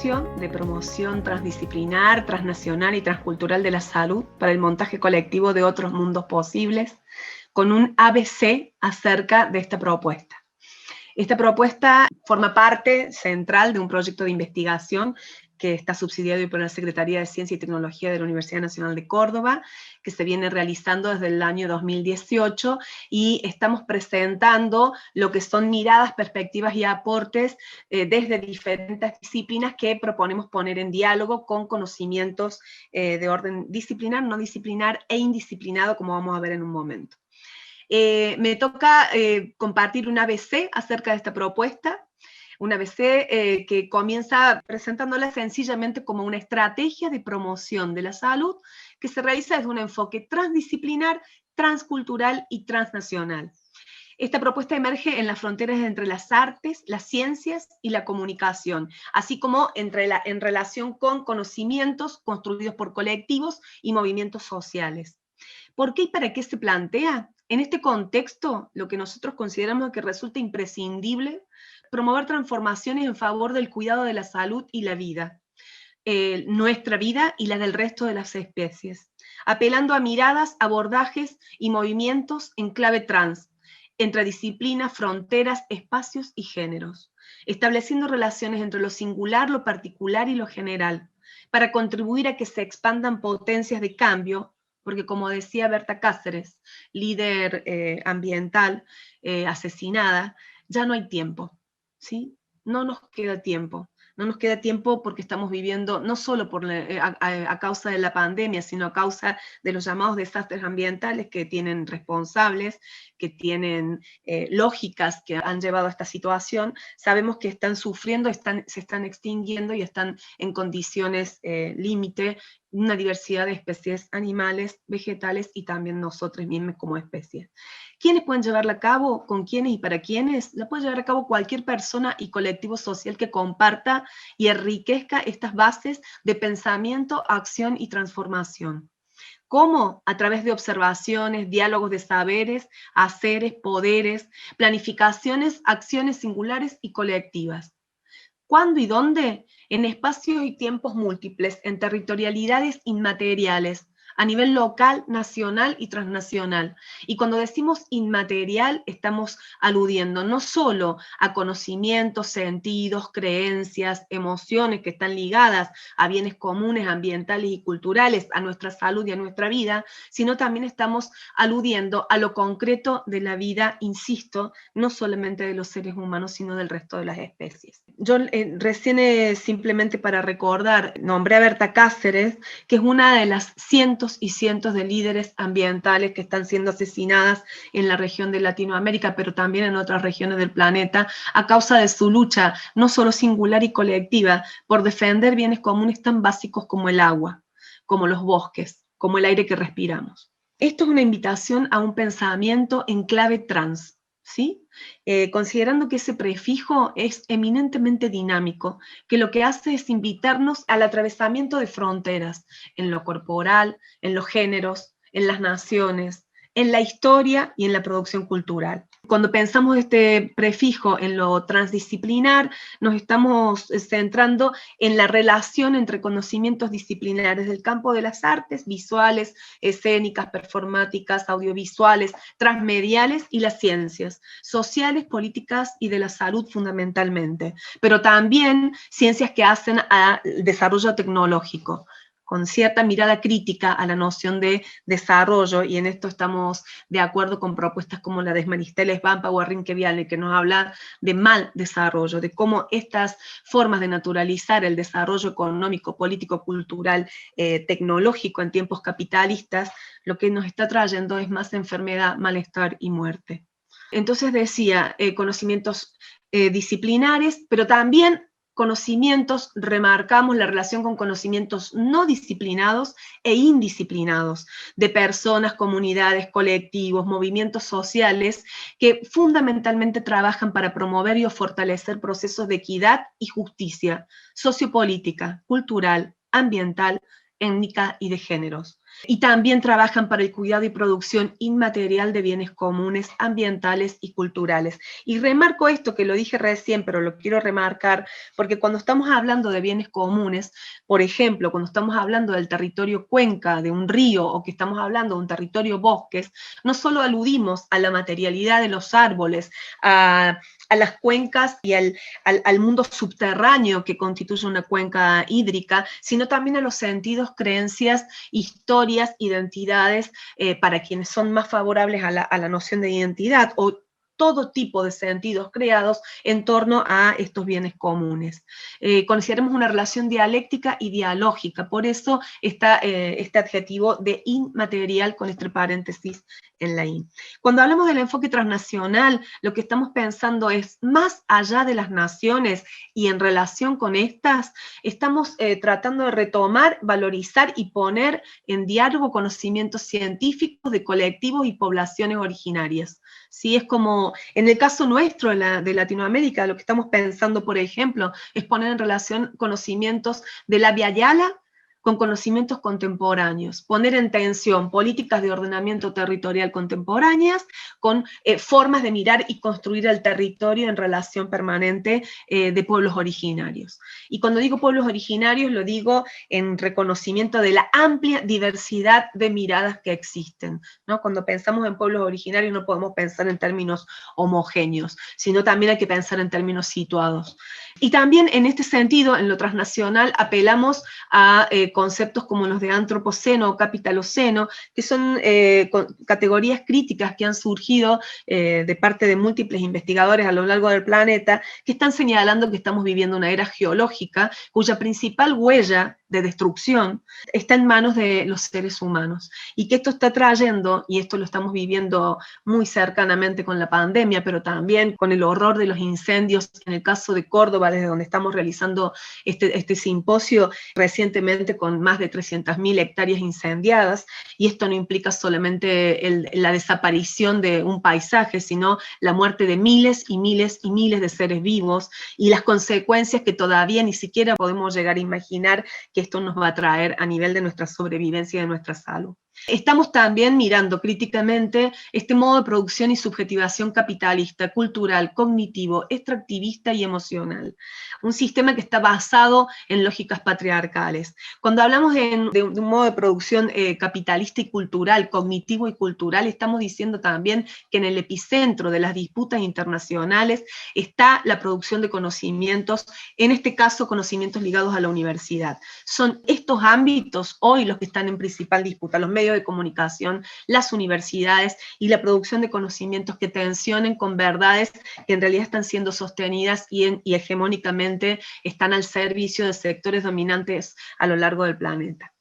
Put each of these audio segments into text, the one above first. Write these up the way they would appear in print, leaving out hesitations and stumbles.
espacio de promoción transdisciplinar, transnacional y transcultural de la salud para el montaje colectivo de otros mundos posibles, con un ABC acerca de esta propuesta. Esta propuesta forma parte central de un proyecto de investigación que está subsidiado por la Secretaría de Ciencia y Tecnología de la Universidad Nacional de Córdoba, que se viene realizando desde el año 2018, y estamos presentando lo que son miradas, perspectivas y aportes desde diferentes disciplinas que proponemos poner en diálogo con conocimientos de orden disciplinar, no disciplinar e indisciplinado, como vamos a ver en un momento. Me toca compartir un ABC acerca de esta propuesta, un ABC que comienza presentándola sencillamente como una estrategia de promoción de la salud que se realiza desde un enfoque transdisciplinar, transcultural y transnacional. Esta propuesta emerge en las fronteras entre las artes, las ciencias y la comunicación, así como en relación con conocimientos construidos por colectivos y movimientos sociales. ¿Por qué y para qué se plantea? En este contexto, lo que nosotros consideramos que resulta imprescindible promover transformaciones en favor del cuidado de la salud y la vida, nuestra vida y la del resto de las especies, apelando a miradas, abordajes y movimientos en clave trans, entre disciplinas, fronteras, espacios y géneros, estableciendo relaciones entre lo singular, lo particular y lo general, para contribuir a que se expandan potencias de cambio, porque como decía Berta Cáceres, líder ambiental asesinada, ya no hay tiempo, ¿sí? No nos queda tiempo. No nos queda tiempo porque estamos viviendo, no solo a causa de la pandemia, sino a causa de los llamados desastres ambientales que tienen responsables, que tienen lógicas que han llevado a esta situación. Sabemos que están sufriendo, se están extinguiendo y están en condiciones límite una diversidad de especies animales, vegetales y también nosotros mismos como especies. ¿Quiénes pueden llevarla a cabo? ¿Con quiénes y para quiénes? La puede llevar a cabo cualquier persona y colectivo social que comparta y enriquezca estas bases de pensamiento, acción y transformación. ¿Cómo? A través de observaciones, diálogos de saberes, haceres, poderes, planificaciones, acciones singulares y colectivas. ¿Cuándo y dónde? En espacios y tiempos múltiples, en territorialidades inmateriales, a nivel local, nacional y transnacional. Y cuando decimos inmaterial, estamos aludiendo no solo a conocimientos, sentidos, creencias, emociones que están ligadas a bienes comunes, ambientales y culturales, a nuestra salud y a nuestra vida, sino también estamos aludiendo a lo concreto de la vida, insisto, no solamente de los seres humanos, sino del resto de las especies. Yo recién simplemente para recordar, nombré a Berta Cáceres, que es una de las cientos y cientos de líderes ambientales que están siendo asesinadas en la región de Latinoamérica, pero también en otras regiones del planeta, a causa de su lucha, no solo singular y colectiva, por defender bienes comunes tan básicos como el agua, como los bosques, como el aire que respiramos. Esto es una invitación a un pensamiento en clave trans, ¿sí? Considerando que ese prefijo es eminentemente dinámico, que lo que hace es invitarnos al atravesamiento de fronteras, en lo corporal, en los géneros, en las naciones, en la historia y en la producción cultural. Cuando pensamos este prefijo en lo transdisciplinar, nos estamos centrando en la relación entre conocimientos disciplinares del campo de las artes, visuales, escénicas, performáticas, audiovisuales, transmediales y las ciencias, sociales, políticas y de la salud fundamentalmente, pero también ciencias que hacen al desarrollo tecnológico, con cierta mirada crítica a la noción de desarrollo, y en esto estamos de acuerdo con propuestas como la de Maristela Svampa o Enrique Viale, que nos habla de mal desarrollo, de cómo estas formas de naturalizar el desarrollo económico, político, cultural, tecnológico en tiempos capitalistas, lo que nos está trayendo es más enfermedad, malestar y muerte. Entonces decía, conocimientos disciplinares, pero también conocimientos, remarcamos la relación con conocimientos no disciplinados e indisciplinados, de personas, comunidades, colectivos, movimientos sociales, que fundamentalmente trabajan para promover y fortalecer procesos de equidad y justicia sociopolítica, cultural, ambiental, étnica y de géneros. Y también trabajan para el cuidado y producción inmaterial de bienes comunes, ambientales y culturales. Y remarco esto que lo dije recién, pero lo quiero remarcar, porque cuando estamos hablando de bienes comunes, por ejemplo, cuando estamos hablando del territorio cuenca, de un río, o que estamos hablando de un territorio bosques, no solo aludimos a la materialidad de los árboles, a las cuencas y al mundo subterráneo que constituye una cuenca hídrica, sino también a los sentidos, creencias, historias, identidades, para quienes son más favorables a la noción de identidad, o todo tipo de sentidos creados en torno a estos bienes comunes. Consideramos una relación dialéctica y dialógica, por eso está este adjetivo de inmaterial con este paréntesis en la in. Cuando hablamos del enfoque transnacional, lo que estamos pensando es, más allá de las naciones y en relación con estas, estamos tratando de retomar, valorizar y poner en diálogo conocimientos científicos de colectivos y poblaciones originarias. ¿Sí? Es como, en el caso nuestro de Latinoamérica, lo que estamos pensando, por ejemplo, es poner en relación conocimientos de la Via Yala con conocimientos contemporáneos, poner en tensión políticas de ordenamiento territorial contemporáneas con formas de mirar y construir el territorio en relación permanente de pueblos originarios. Y cuando digo pueblos originarios, lo digo en reconocimiento de la amplia diversidad de miradas que existen, ¿no? Cuando pensamos en pueblos originarios no podemos pensar en términos homogéneos, sino también hay que pensar en términos situados. Y también en este sentido, en lo transnacional, apelamos a conceptos como los de antropoceno o capitaloceno, que son categorías críticas que han surgido de parte de múltiples investigadores a lo largo del planeta, que están señalando que estamos viviendo una era geológica cuya principal huella de destrucción está en manos de los seres humanos, y que esto está trayendo, y esto lo estamos viviendo muy cercanamente con la pandemia, pero también con el horror de los incendios, en el caso de Córdoba, desde donde estamos realizando este simposio recientemente, con más de 300.000 hectáreas incendiadas, y esto no implica solamente la desaparición de un paisaje, sino la muerte de miles y miles y miles de seres vivos, y las consecuencias que todavía ni siquiera podemos llegar a imaginar que esto nos va a traer a nivel de nuestra sobrevivencia y de nuestra salud. Estamos también mirando críticamente este modo de producción y subjetivación capitalista, cultural, cognitivo, extractivista y emocional. Un sistema que está basado en lógicas patriarcales. Cuando hablamos de un modo de producción capitalista y cultural, cognitivo y cultural, estamos diciendo también que en el epicentro de las disputas internacionales está la producción de conocimientos, en este caso conocimientos ligados a la universidad. Son estos ámbitos hoy los que están en principal disputa, los medios de comunicación, las universidades y la producción de conocimientos que tensionen con verdades que en realidad están siendo sostenidas y hegemónicamente están al servicio de sectores dominantes a lo largo del planeta.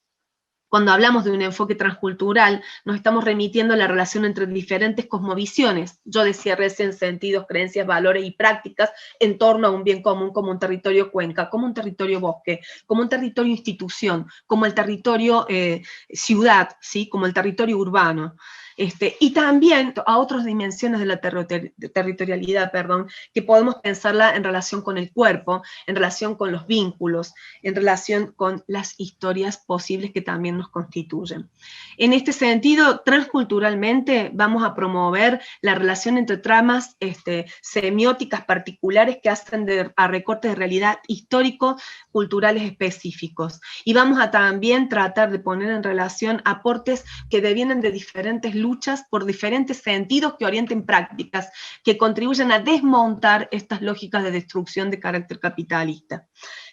Cuando hablamos de un enfoque transcultural, nos estamos remitiendo a la relación entre diferentes cosmovisiones. Yo decía recién sentidos, creencias, valores y prácticas en torno a un bien común, como un territorio cuenca, como un territorio bosque, como un territorio institución, como el territorio ciudad, ¿sí? Como el territorio urbano. Y también a otras dimensiones de la territorialidad, que podemos pensarla en relación con el cuerpo, en relación con los vínculos, en relación con las historias posibles que también nos constituyen. En este sentido, transculturalmente vamos a promover la relación entre tramas semióticas particulares que hacen a recortes de realidad histórico culturales específicos. Y vamos a también tratar de poner en relación aportes que devienen de diferentes luchas por diferentes sentidos que orienten prácticas, que contribuyen a desmontar estas lógicas de destrucción de carácter capitalista.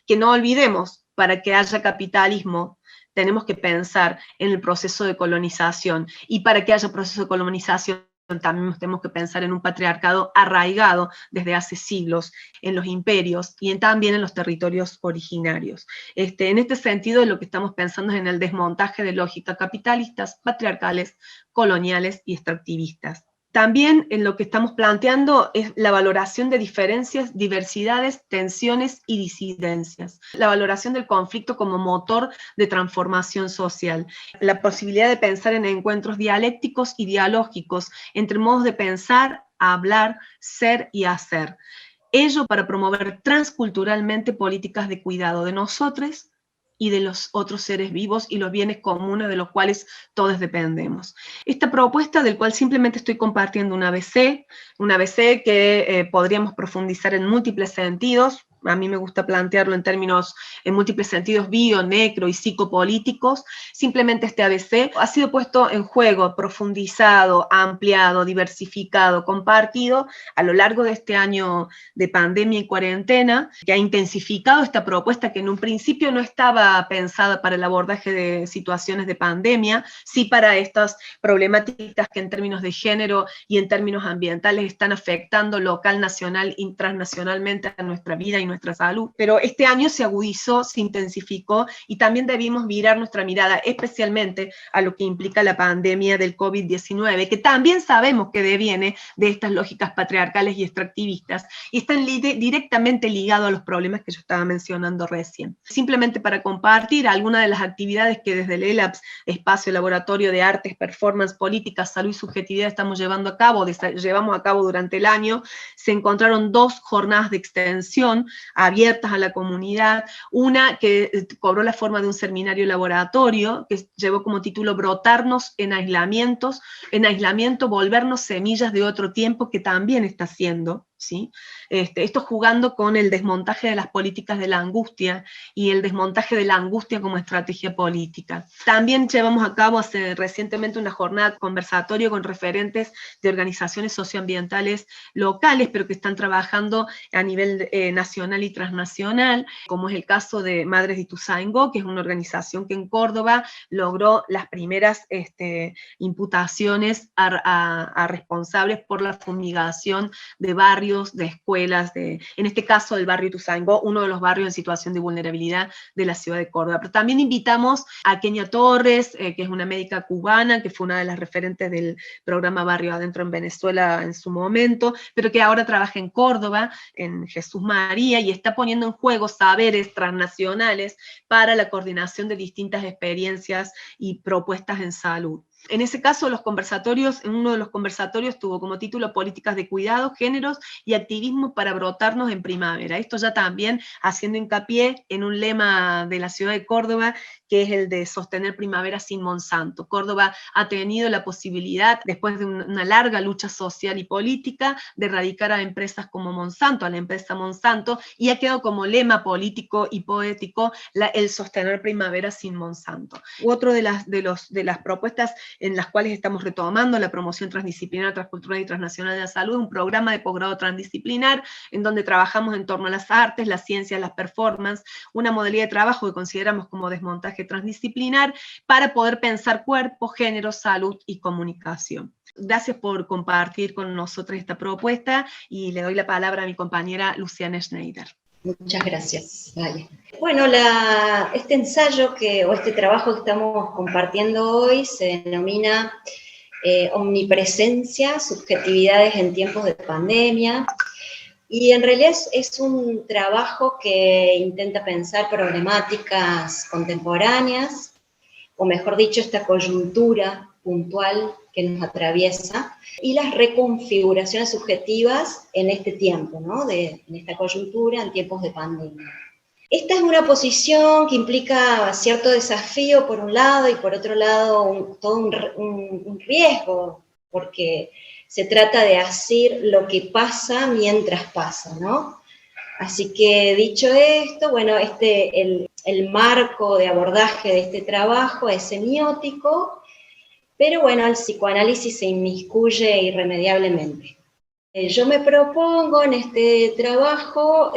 Que no olvidemos, para que haya capitalismo, tenemos que pensar en el proceso de colonización, y para que haya proceso de colonización también tenemos que pensar en un patriarcado arraigado desde hace siglos en los imperios y también en los territorios originarios. En este sentido, lo que estamos pensando es en el desmontaje de lógicas capitalistas, patriarcales, coloniales y extractivistas. También en lo que estamos planteando es la valoración de diferencias, diversidades, tensiones y disidencias. La valoración del conflicto como motor de transformación social. La posibilidad de pensar en encuentros dialécticos y dialógicos entre modos de pensar, hablar, ser y hacer. Ello para promover transculturalmente políticas de cuidado de nosotros y de los otros seres vivos y los bienes comunes de los cuales todos dependemos. Esta propuesta, del cual simplemente estoy compartiendo un ABC que podríamos profundizar en múltiples sentidos. A mí me gusta plantearlo en múltiples sentidos bio, necro y psicopolíticos. Simplemente este ABC ha sido puesto en juego, profundizado, ampliado, diversificado, compartido a lo largo de este año de pandemia y cuarentena, que ha intensificado esta propuesta que en un principio no estaba pensada para el abordaje de situaciones de pandemia, sí para estas problemáticas que en términos de género y en términos ambientales están afectando local, nacional y transnacionalmente a nuestra vida y nuestra salud. Pero este año se agudizó, se intensificó y también debimos virar nuestra mirada especialmente a lo que implica la pandemia del COVID-19, que también sabemos que deviene de estas lógicas patriarcales y extractivistas y están directamente ligados a los problemas que yo estaba mencionando recién. Simplemente para compartir algunas de las actividades que desde el ELAPS, Espacio Laboratorio de Artes, Performance, Políticas, Salud y Subjetividad llevamos a cabo durante el año, se encontraron 2 jornadas de extensión abiertas a la comunidad, una que cobró la forma de un seminario laboratorio, que llevó como título Brotarnos en aislamiento, volvernos semillas de otro tiempo que también está haciendo, ¿sí? Esto jugando con el desmontaje de las políticas de la angustia y el desmontaje de la angustia como estrategia política. También llevamos a cabo recientemente una jornada conversatorio con referentes de organizaciones socioambientales locales, pero que están trabajando a nivel nacional y transnacional, como es el caso de Madres de Ituzaingó, que es una organización que en Córdoba logró las primeras imputaciones a responsables por la fumigación de barrios, de escuelas, en este caso del barrio Ituzaingó, uno de los barrios en situación de vulnerabilidad de la ciudad de Córdoba. Pero también invitamos a Kenia Torres, que es una médica cubana, que fue una de las referentes del programa Barrio Adentro en Venezuela en su momento, pero que ahora trabaja en Córdoba, en Jesús María, y está poniendo en juego saberes transnacionales para la coordinación de distintas experiencias y propuestas en salud. En ese caso, uno de los conversatorios tuvo como título Políticas de Cuidado, Géneros y Activismo para Brotarnos en Primavera. Esto ya también haciendo hincapié en un lema de la ciudad de Córdoba, que es el de sostener primavera sin Monsanto. Córdoba ha tenido la posibilidad, después de una larga lucha social y política, de erradicar a empresas como Monsanto, a la empresa Monsanto, y ha quedado como lema político y poético el sostener primavera sin Monsanto. Otro de las propuestas en las cuales estamos retomando la promoción transdisciplinar, transcultural y transnacional de la salud, un programa de posgrado transdisciplinar en donde trabajamos en torno a las artes, las ciencias, las performances, una modalidad de trabajo que consideramos como desmontaje transdisciplinar para poder pensar cuerpo, género, salud y comunicación. Gracias por compartir con nosotros esta propuesta y le doy la palabra a mi compañera Luciana Schneider. Muchas gracias, Gaia. Bueno, este ensayo o este trabajo que estamos compartiendo hoy se denomina Omnipresencia, subjetividades en tiempos de pandemia, y en realidad es un trabajo que intenta pensar problemáticas contemporáneas, o mejor dicho, esta coyuntura puntual que nos atraviesa, y las reconfiguraciones subjetivas en este tiempo, ¿no? En esta coyuntura, en tiempos de pandemia. Esta es una posición que implica cierto desafío por un lado, y por otro lado todo un riesgo, porque se trata de hacer lo que pasa mientras pasa, ¿no? Así que dicho esto, bueno, el marco de abordaje de este trabajo es semiótico, pero bueno, el psicoanálisis se inmiscuye irremediablemente. Yo me propongo en este trabajo,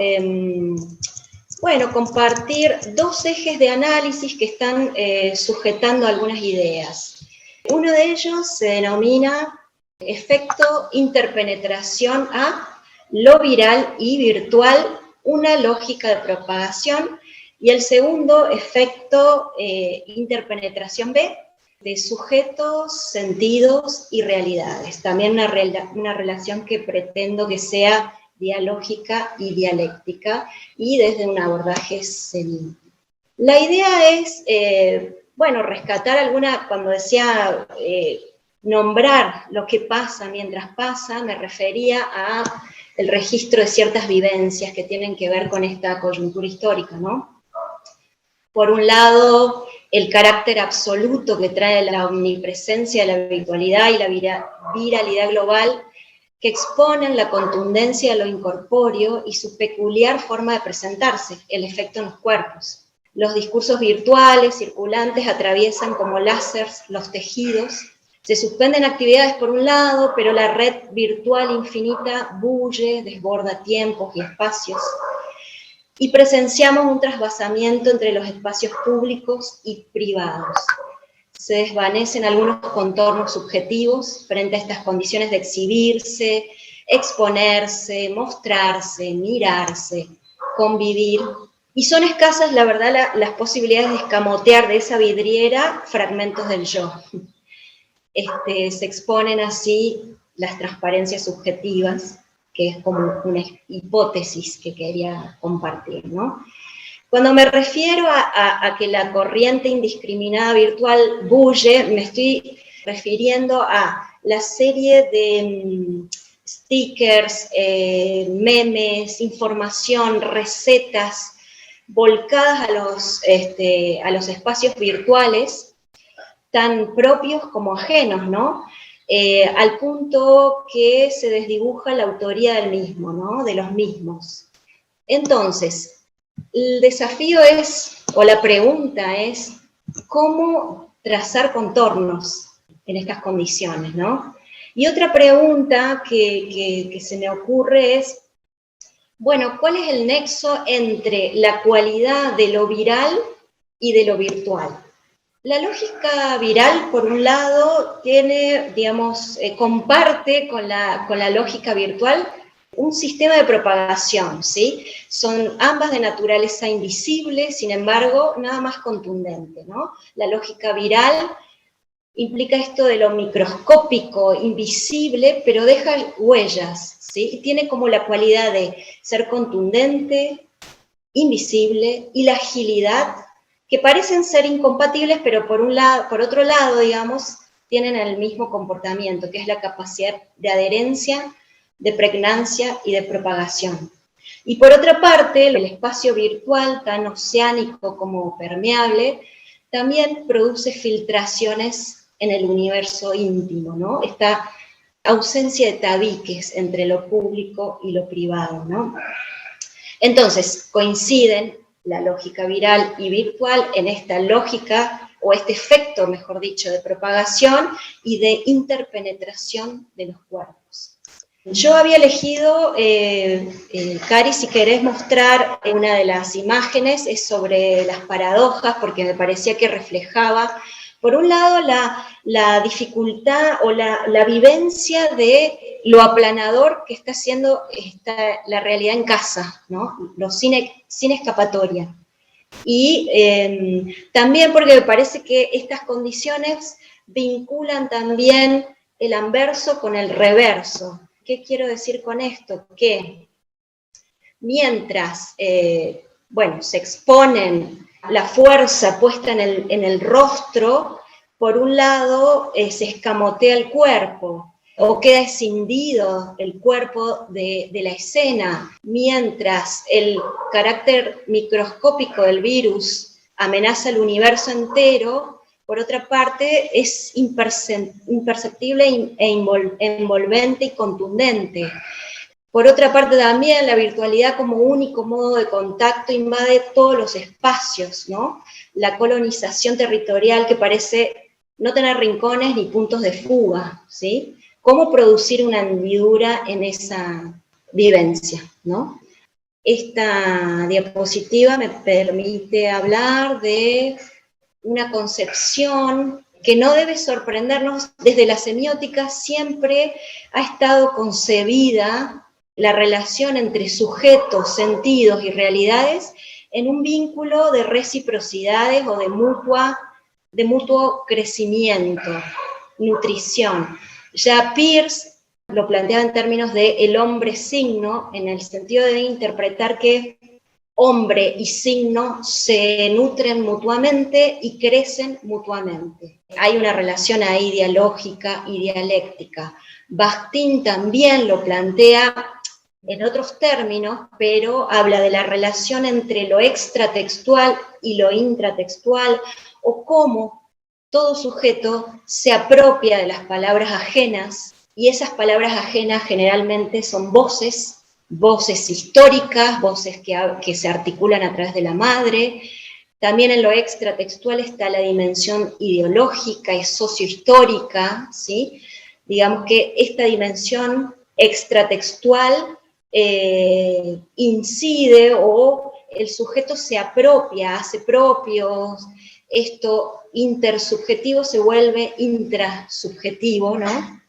bueno, compartir 2 ejes de análisis que están sujetando algunas ideas. Uno de ellos se denomina efecto interpenetración a lo viral y virtual, una lógica de propagación, y el segundo, efecto interpenetración B, de sujetos, sentidos y realidades. También una relación que pretendo que sea dialógica y dialéctica, y desde un abordaje semiótico. La idea es, bueno, rescatar cuando decía nombrar lo que pasa mientras pasa, me refería a el registro de ciertas vivencias que tienen que ver con esta coyuntura histórica, ¿no? Por un lado, el carácter absoluto que trae la omnipresencia de la virtualidad y la viralidad global, que exponen la contundencia de lo incorpóreo y su peculiar forma de presentarse, el efecto en los cuerpos. Los discursos virtuales, circulantes, atraviesan como láseres los tejidos. Se suspenden actividades por un lado, pero la red virtual infinita bulle, desborda tiempos y espacios. Y presenciamos un trasvasamiento entre los espacios públicos y privados. Se desvanecen algunos contornos subjetivos frente a estas condiciones de exhibirse, exponerse, mostrarse, mirarse, convivir. Y son escasas, la verdad, las posibilidades de escamotear de esa vidriera fragmentos del yo. Se exponen así las transparencias subjetivas, que es como una hipótesis que quería compartir, ¿no? Cuando me refiero a que la corriente indiscriminada virtual bulle, me estoy refiriendo a la serie de stickers, memes, información, recetas, volcadas a los espacios virtuales, tan propios como ajenos, ¿no? Al punto que se desdibuja la autoría del mismo, ¿no? De los mismos. Entonces, el desafío es, o la pregunta es, ¿cómo trazar contornos en estas condiciones, ¿no? Y otra pregunta que se me ocurre es, bueno, ¿cuál es el nexo entre la cualidad de lo viral y de lo virtual? La lógica viral, por un lado, tiene, digamos, comparte con la lógica virtual un sistema de propagación, ¿sí? Son ambas de naturaleza invisible, sin embargo, nada más contundente, ¿no? La lógica viral implica esto de lo microscópico, invisible, pero deja huellas, ¿sí? Y tiene como la cualidad de ser contundente, invisible, y la agilidad, que parecen ser incompatibles, pero por otro lado, digamos, tienen el mismo comportamiento, que es la capacidad de adherencia, de pregnancia y de propagación. Y por otra parte, el espacio virtual, tan oceánico como permeable, también produce filtraciones en el universo íntimo, ¿no? Esta ausencia de tabiques entre lo público y lo privado, ¿no? Entonces, coinciden la lógica viral y virtual en esta lógica, o este efecto, mejor dicho, de propagación y de interpenetración de los cuerpos. Yo había elegido, Cari, si querés mostrar una de las imágenes, es sobre las paradojas, porque me parecía que reflejaba, por un lado, la dificultad o la vivencia de lo aplanador que está haciendo la realidad en casa, ¿no? Sin escapatoria. Y también porque me parece que estas condiciones vinculan también el anverso con el reverso. ¿Qué quiero decir con esto? Que mientras, se exponen la fuerza puesta en el rostro, por un lado se escamotea el cuerpo, o queda escindido el cuerpo de la escena, mientras el carácter microscópico del virus amenaza el universo entero. Por otra parte, es imperceptible e envolvente y contundente. Por otra parte también, la virtualidad como único modo de contacto invade todos los espacios, ¿no? La colonización territorial que parece no tener rincones ni puntos de fuga, ¿sí? ¿Cómo producir una hendidura en esa vivencia, ¿no? Esta diapositiva me permite hablar de una concepción que no debe sorprendernos. Desde la semiótica siempre ha estado concebida la relación entre sujetos, sentidos y realidades en un vínculo de reciprocidades o de mutuo crecimiento, nutrición. Ya Peirce lo planteaba en términos de el hombre-signo, en el sentido de interpretar que hombre y signo se nutren mutuamente y crecen mutuamente. Hay una relación ahí dialógica y dialéctica. Bakhtin también lo plantea en otros términos, pero habla de la relación entre lo extratextual y lo intratextual, o cómo todo sujeto se apropia de las palabras ajenas, y esas palabras ajenas generalmente son voces históricas, voces que se articulan a través de la madre. También en lo extratextual está la dimensión ideológica y sociohistórica, ¿sí? Digamos que esta dimensión extratextual incide, o el sujeto se apropia, hace propios, esto intersubjetivo se vuelve intrasubjetivo, ¿no?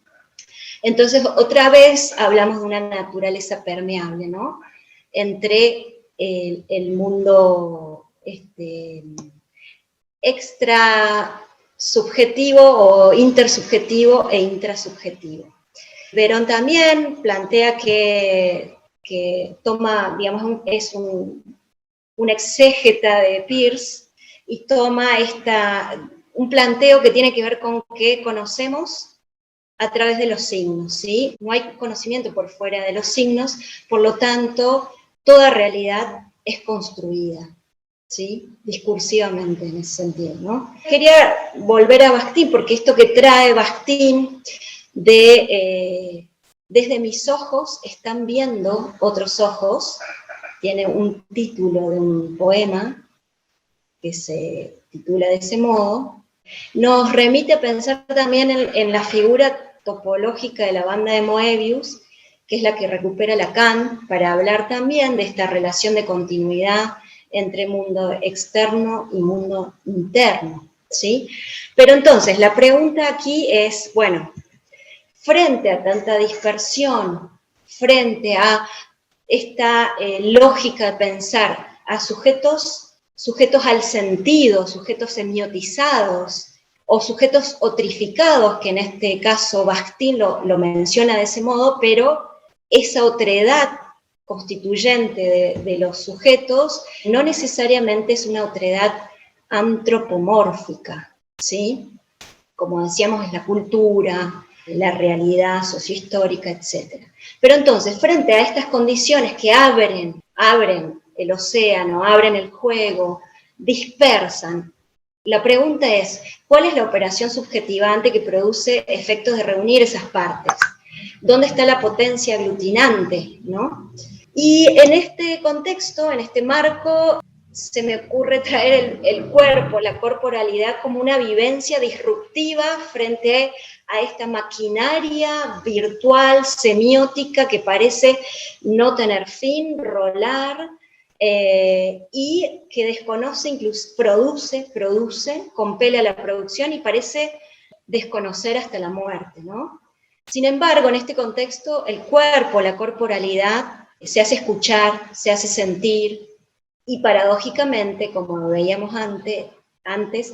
Entonces, otra vez hablamos de una naturaleza permeable, ¿no? Entre el mundo extrasubjetivo o intersubjetivo e intrasubjetivo. Verón también plantea que toma, digamos, es un exégeta de Peirce, y toma un planteo que tiene que ver con que conocemos a través de los signos, ¿sí? No hay conocimiento por fuera de los signos, por lo tanto, toda realidad es construida, ¿sí? Discursivamente en ese sentido, ¿no? Quería volver a Bakhtin, porque esto que trae Bakhtin desde mis ojos están viendo otros ojos, tiene un título de un poema que se titula de ese modo, nos remite a pensar también en la figura topológica de la banda de Moebius, que es la que recupera Lacan, para hablar también de esta relación de continuidad entre mundo externo y mundo interno, ¿sí? Pero entonces, la pregunta aquí es, bueno, frente a tanta dispersión, frente a esta lógica de pensar a sujetos al sentido, sujetos semiotizados, o sujetos otrificados, que en este caso Bakhtin lo menciona de ese modo, pero esa otredad constituyente de los sujetos no necesariamente es una otredad antropomórfica, ¿sí? Como decíamos, es la cultura, la realidad sociohistórica, etc. Pero entonces, frente a estas condiciones que abren el océano, abren el juego, dispersan, la pregunta es, ¿cuál es la operación subjetivante que produce efectos de reunir esas partes? ¿Dónde está la potencia aglutinante, ¿no? Y en este contexto, en este marco, se me ocurre traer el cuerpo, la corporalidad, como una vivencia disruptiva frente a esta maquinaria virtual, semiótica, que parece no tener fin, rolar, y que desconoce, incluso produce, compele a la producción y parece desconocer hasta la muerte, ¿no? Sin embargo, en este contexto, el cuerpo, la corporalidad, se hace escuchar, se hace sentir, y paradójicamente, como veíamos antes,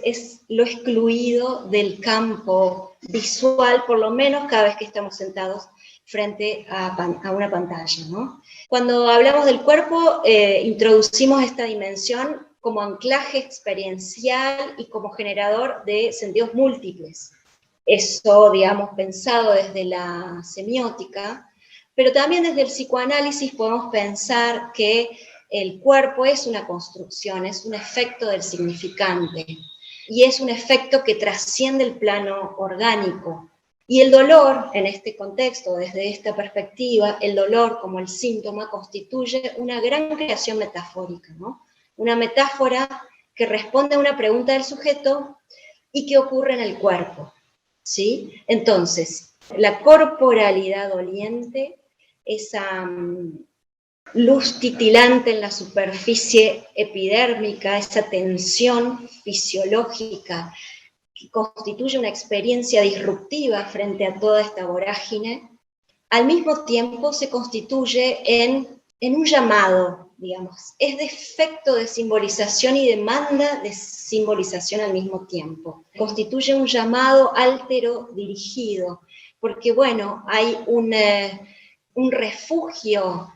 es lo excluido del campo visual, por lo menos cada vez que estamos sentados frente a una pantalla, ¿no? Cuando hablamos del cuerpo, introducimos esta dimensión como anclaje experiencial y como generador de sentidos múltiples. Eso, digamos, pensado desde la semiótica, pero también desde el psicoanálisis podemos pensar que el cuerpo es una construcción, es un efecto del significante, y es un efecto que trasciende el plano orgánico. Y el dolor, en este contexto, desde esta perspectiva, el dolor como el síntoma constituye una gran creación metafórica, ¿no? Una metáfora que responde a una pregunta del sujeto y que ocurre en el cuerpo, ¿sí? Entonces, la corporalidad doliente, esa luz titilante en la superficie epidérmica, esa tensión fisiológica que constituye una experiencia disruptiva frente a toda esta vorágine, al mismo tiempo se constituye en un llamado, digamos, es de efecto de simbolización y demanda de simbolización al mismo tiempo. Constituye un llamado altero dirigido, porque bueno, hay un refugio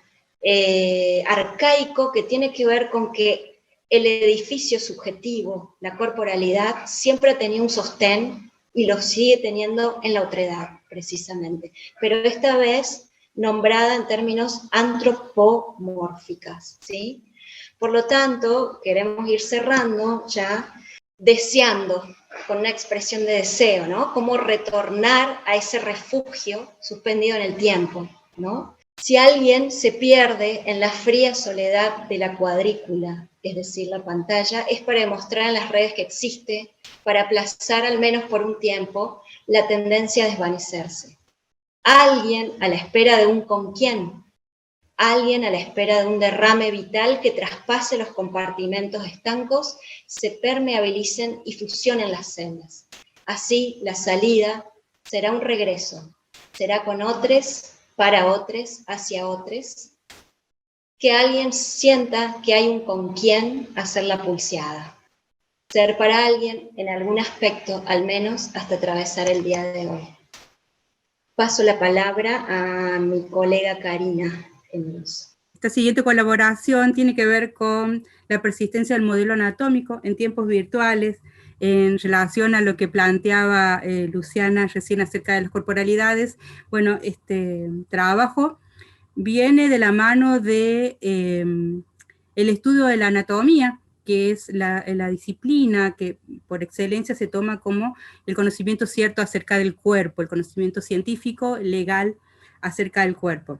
arcaico que tiene que ver con que el edificio subjetivo, la corporalidad, siempre tenía un sostén y lo sigue teniendo en la otredad, precisamente. Pero esta vez nombrada en términos antropomórficas, ¿sí? Por lo tanto, queremos ir cerrando ya deseando, con una expresión de deseo, ¿no? Cómo retornar a ese refugio suspendido en el tiempo, ¿no? Si alguien se pierde en la fría soledad de la cuadrícula, es decir, la pantalla, es para demostrar en las redes que existe, para aplazar al menos por un tiempo la tendencia a desvanecerse. Alguien a la espera de un con quién, alguien a la espera de un derrame vital que traspase los compartimentos estancos, se permeabilicen y fusionen las celdas. Así, la salida será un regreso, será con otros, para otros, hacia otros, que alguien sienta que hay un con quién hacer la pulseada. Ser para alguien, en algún aspecto, al menos, hasta atravesar el día de hoy. Paso la palabra a mi colega Karina. Esta siguiente colaboración tiene que ver con la persistencia del modelo anatómico en tiempos virtuales, en relación a lo que planteaba Luciana recién acerca de las corporalidades. Bueno, este trabajo viene de la mano de el estudio de la anatomía, que es la disciplina que por excelencia se toma como el conocimiento cierto acerca del cuerpo, el conocimiento científico, legal acerca del cuerpo.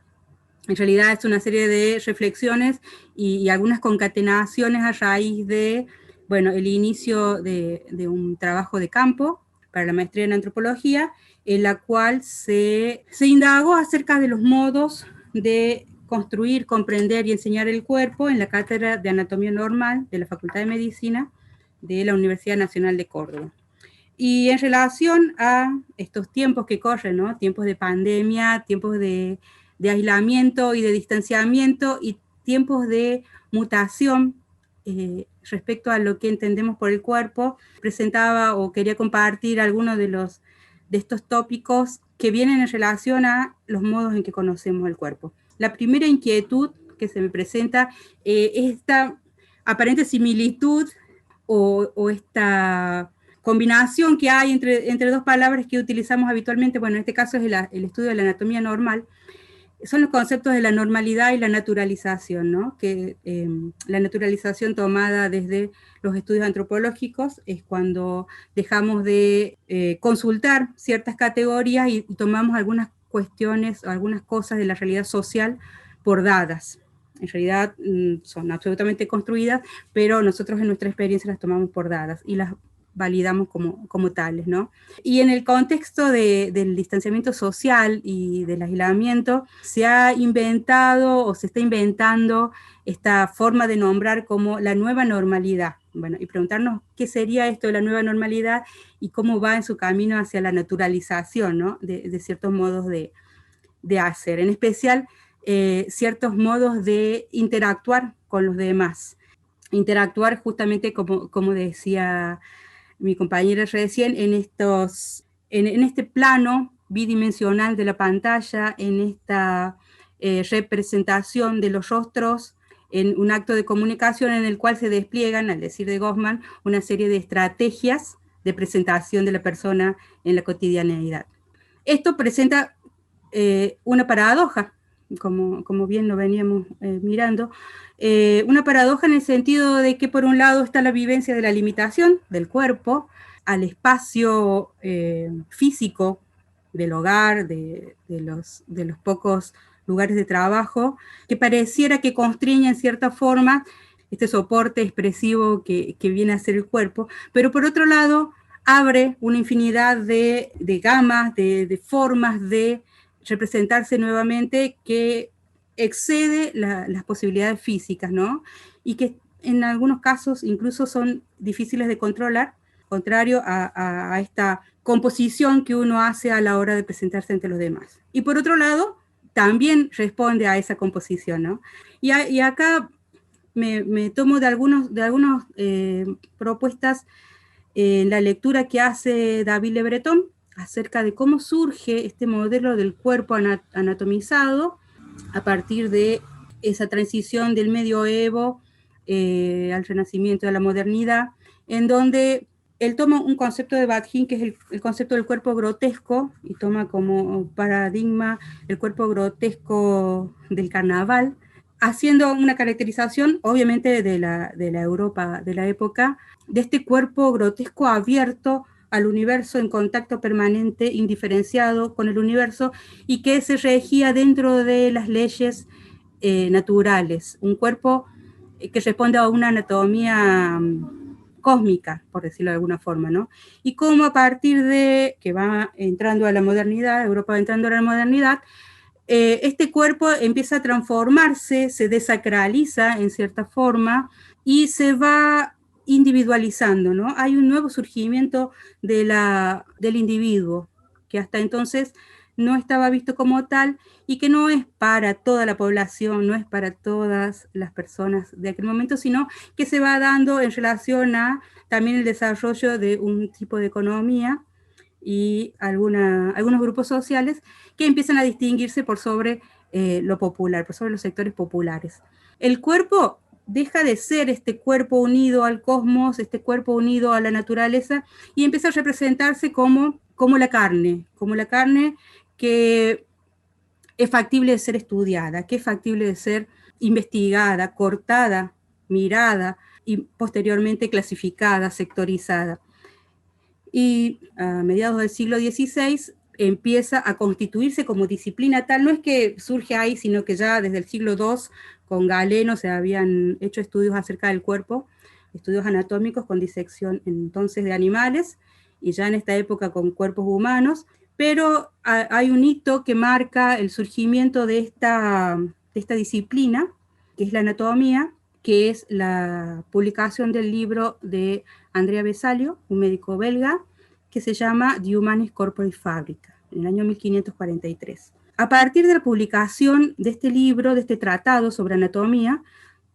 En realidad es una serie de reflexiones y algunas concatenaciones a raíz de, bueno, el inicio de un trabajo de campo para la maestría en antropología, en la cual se indagó acerca de los modos de construir, comprender y enseñar el cuerpo en la Cátedra de Anatomía Normal de la Facultad de Medicina de la Universidad Nacional de Córdoba. Y en relación a estos tiempos que corren, ¿no? Tiempos de pandemia, tiempos de aislamiento y de distanciamiento y tiempos de mutación respecto a lo que entendemos por el cuerpo, presentaba o quería compartir algunos de estos tópicos que vienen en relación a los modos en que conocemos el cuerpo. La primera inquietud que se me presenta es esta aparente similitud o esta combinación que hay entre dos palabras que utilizamos habitualmente. Bueno, en este caso es el estudio de la anatomía normal. Son los conceptos de la normalidad y la naturalización, ¿no? Que la naturalización tomada desde los estudios antropológicos es cuando dejamos de consultar ciertas categorías y tomamos algunas cuestiones, algunas cosas de la realidad social por dadas. En realidad son absolutamente construidas, pero nosotros en nuestra experiencia las tomamos por dadas y las validamos como tales, ¿no? Y en el contexto del distanciamiento social y del aislamiento, se ha inventado o se está inventando esta forma de nombrar como la nueva normalidad. Bueno, y preguntarnos qué sería esto de la nueva normalidad y cómo va en su camino hacia la naturalización, ¿no? de ciertos modos de hacer, en especial ciertos modos de interactuar con los demás. Interactuar justamente como decía mi compañera recién, en este plano bidimensional de la pantalla, en esta representación de los rostros, en un acto de comunicación en el cual se despliegan, al decir de Goffman, una serie de estrategias de presentación de la persona en la cotidianeidad. Esto presenta una paradoja, como bien lo veníamos mirando, una paradoja en el sentido de que por un lado está la vivencia de la limitación del cuerpo al espacio físico del hogar, de los pocos lugares de trabajo, que pareciera que constriña en cierta forma este soporte expresivo que viene a ser el cuerpo, pero por otro lado abre una infinidad de gamas, de formas de representarse nuevamente que excede las posibilidades físicas, ¿no? Y que en algunos casos incluso son difíciles de controlar, contrario a esta composición que uno hace a la hora de presentarse ante los demás. Y por otro lado, también responde a esa composición, ¿no? Y acá me tomo de algunas propuestas en la lectura que hace David Le Breton acerca de cómo surge este modelo del cuerpo anatomizado a partir de esa transición del medioevo al renacimiento, a la modernidad, en donde él toma un concepto de Bakhtin, que es el concepto del cuerpo grotesco, y toma como paradigma el cuerpo grotesco del carnaval, haciendo una caracterización, obviamente, de la Europa de la época, de este cuerpo grotesco abierto al universo, en contacto permanente, indiferenciado con el universo, y que se regía dentro de las leyes naturales. Un cuerpo que responde a una anatomía cósmica, por decirlo de alguna forma, ¿no? Y cómo a partir de que va entrando a la modernidad, Europa va entrando a la modernidad, este cuerpo empieza a transformarse, se desacraliza en cierta forma y se va individualizando, ¿no? Hay un nuevo surgimiento del individuo, que hasta entonces no estaba visto como tal y que no es para toda la población, no es para todas las personas de aquel momento, sino que se va dando en relación a también el desarrollo de un tipo de economía y algunos grupos sociales que empiezan a distinguirse por sobre lo popular, por sobre los sectores populares. El cuerpo deja de ser este cuerpo unido al cosmos, este cuerpo unido a la naturaleza, y empieza a representarse como la carne que es factible de ser estudiada, que es factible de ser investigada, cortada, mirada y posteriormente clasificada, sectorizada. Y a mediados del siglo XVI empieza a constituirse como disciplina tal, no es que surge ahí, sino que ya desde el siglo II con Galeno se habían hecho estudios acerca del cuerpo, estudios anatómicos con disección entonces de animales, y ya en esta época con cuerpos humanos, pero hay un hito que marca el surgimiento de esta disciplina, que es la anatomía, que es la publicación del libro de Andrea Vesalio, un médico belga, que se llama The Humanis Corpore Fabrica, en el año 1543. A partir de la publicación de este libro, de este tratado sobre anatomía,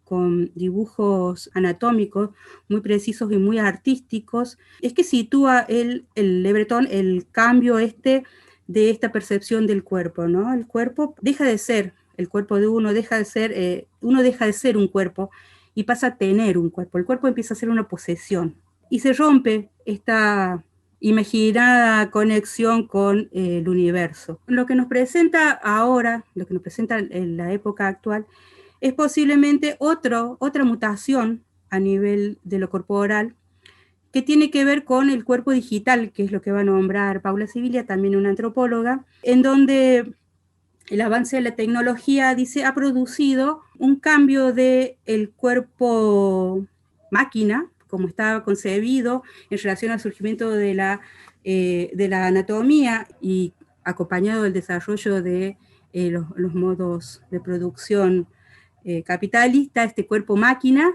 con dibujos anatómicos muy precisos y muy artísticos, es que sitúa el Le Breton el cambio de esta percepción del cuerpo, ¿no? El cuerpo deja de ser, el cuerpo de uno deja de ser, uno deja de ser un cuerpo y pasa a tener un cuerpo. El cuerpo empieza a ser una posesión y se rompe esta imaginada conexión con el universo. Lo que nos presenta ahora, lo que nos presenta en la época actual, es posiblemente otra mutación a nivel de lo corporal que tiene que ver con el cuerpo digital, que es lo que va a nombrar Paula Sibilia, también una antropóloga, en donde el avance de la tecnología, dice, ha producido un cambio del cuerpo máquina, como estaba concebido en relación al surgimiento de la anatomía y acompañado del desarrollo de los modos de producción capitalista, este cuerpo máquina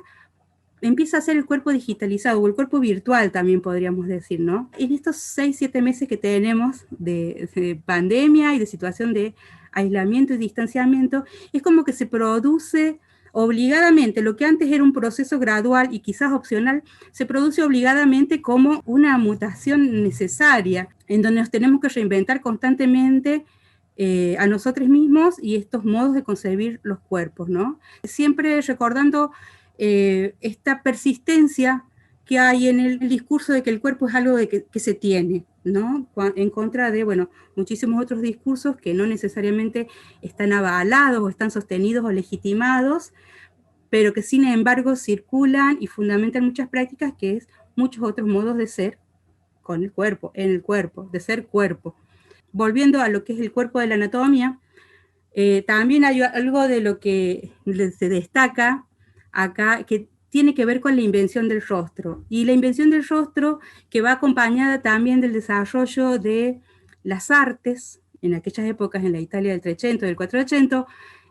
empieza a ser el cuerpo digitalizado, o el cuerpo virtual también podríamos decir, ¿no? En estos 6-7 meses que tenemos de pandemia y de situación de aislamiento y distanciamiento, es como que se produce obligadamente, lo que antes era un proceso gradual y quizás opcional, se produce obligadamente como una mutación necesaria, en donde nos tenemos que reinventar constantemente a nosotros mismos y estos modos de concebir los cuerpos, ¿no? Siempre recordando esta persistencia que hay en el discurso de que el cuerpo es algo que se tiene, ¿no? En contra de, bueno, muchísimos otros discursos que no necesariamente están avalados o están sostenidos o legitimados, pero que sin embargo circulan y fundamentan muchas prácticas, que es muchos otros modos de ser con el cuerpo, en el cuerpo, de ser cuerpo. Volviendo a lo que es el cuerpo de la anatomía, también hay algo de lo que se destaca acá, que tiene que ver con la invención del rostro. Y la invención del rostro que va acompañada también del desarrollo de las artes, en aquellas épocas en la Italia del 300, del 400,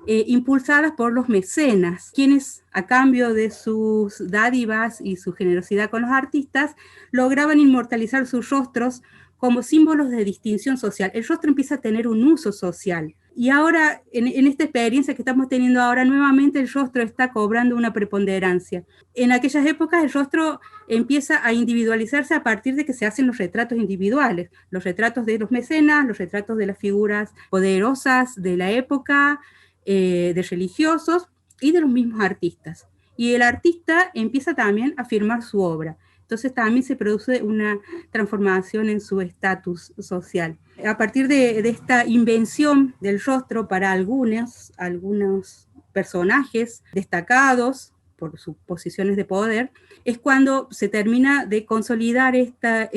impulsadas por los mecenas, quienes a cambio de sus dádivas y su generosidad con los artistas, lograban inmortalizar sus rostros como símbolos de distinción social. El rostro empieza a tener un uso social. Y ahora, en esta experiencia que estamos teniendo ahora, nuevamente el rostro está cobrando una preponderancia. En aquellas épocas el rostro empieza a individualizarse a partir de que se hacen los retratos individuales, los retratos de los mecenas, los retratos de las figuras poderosas de la época, de religiosos y de los mismos artistas. Y el artista empieza también a firmar su obra. Entonces también se produce una transformación en su estatus social. A partir de esta invención del rostro para algunos personajes destacados por sus posiciones de poder, es cuando se termina de consolidar esta